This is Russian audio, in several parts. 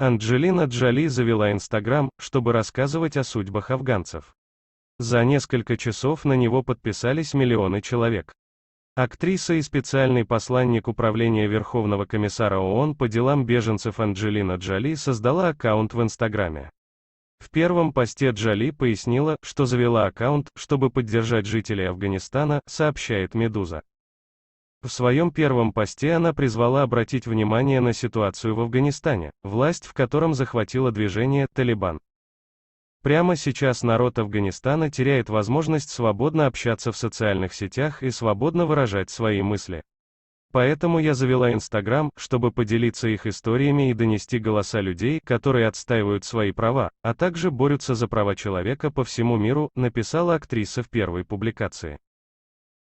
Анджелина Джоли завела Инстаграм, чтобы рассказывать о судьбах афганцев. За несколько часов на него подписались миллионы человек. Актриса и специальный посланник Управления Верховного комиссара ООН по делам беженцев Анджелина Джоли создала аккаунт в Инстаграме. В первом посте Джоли пояснила, что завела аккаунт, чтобы поддержать жителей Афганистана, сообщает «Медуза». В своем первом посте она призвала обратить внимание на ситуацию в Афганистане, власть в котором захватило движение «Талибан». Прямо сейчас народ Афганистана теряет возможность свободно общаться в социальных сетях и свободно выражать свои мысли. Поэтому я завела Инстаграм, чтобы поделиться их историями и донести голоса людей, которые отстаивают свои права, а также борются за права человека по всему миру, написала актриса в первой публикации.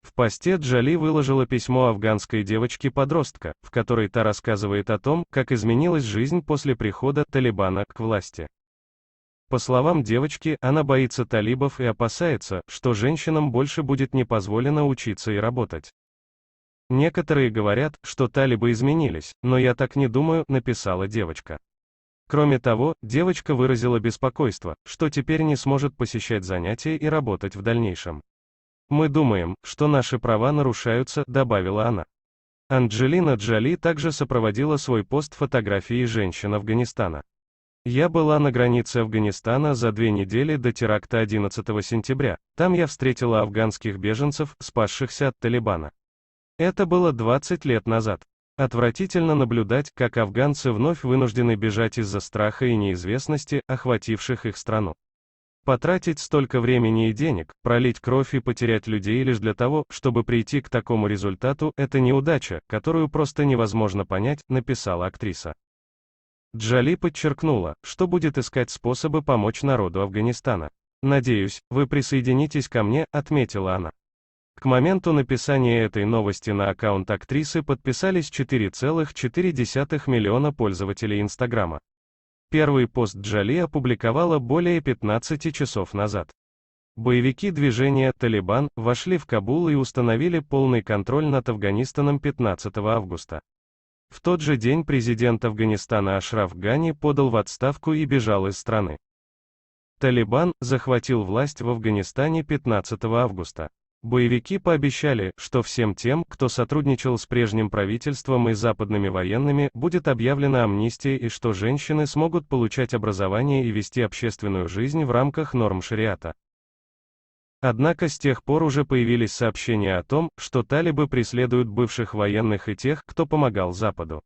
В посте Джоли выложила письмо афганской девочке-подростка, в которой та рассказывает о том, как изменилась жизнь после прихода Талибана к власти. По словам девочки, она боится талибов и опасается, что женщинам больше будет не позволено учиться и работать. Некоторые говорят, что талибы изменились, но я так не думаю, написала девочка. Кроме того, девочка выразила беспокойство, что теперь не сможет посещать занятия и работать в дальнейшем. «Мы думаем, что наши права нарушаются», — добавила она. Анджелина Джоли также сопроводила свой пост фотографией женщин Афганистана. «Я была на границе Афганистана за 2 недели до теракта 11 сентября, там я встретила афганских беженцев, спасшихся от Талибана. Это было 20 лет назад. Отвратительно наблюдать, как афганцы вновь вынуждены бежать из-за страха и неизвестности, охвативших их страну. Потратить столько времени и денег, пролить кровь и потерять людей лишь для того, чтобы прийти к такому результату, это неудача, которую просто невозможно понять», — написала актриса. Джоли подчеркнула, что будет искать способы помочь народу Афганистана. «Надеюсь, вы присоединитесь ко мне», — отметила она. К моменту написания этой новости на аккаунт актрисы подписались 4,4 миллиона пользователей Инстаграма. Первый пост Джоли опубликовала более 15 часов назад. Боевики движения «Талибан» вошли в Кабул и установили полный контроль над Афганистаном 15 августа. В тот же день президент Афганистана Ашраф Гани подал в отставку и бежал из страны. Талибан захватил власть в Афганистане 15 августа. Боевики пообещали, что всем тем, кто сотрудничал с прежним правительством и западными военными, будет объявлена амнистия и что женщины смогут получать образование и вести общественную жизнь в рамках норм шариата. Однако с тех пор уже появились сообщения о том, что талибы преследуют бывших военных и тех, кто помогал Западу.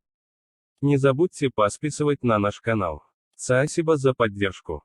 Не забудьте подписывать на наш канал. Спасибо за поддержку.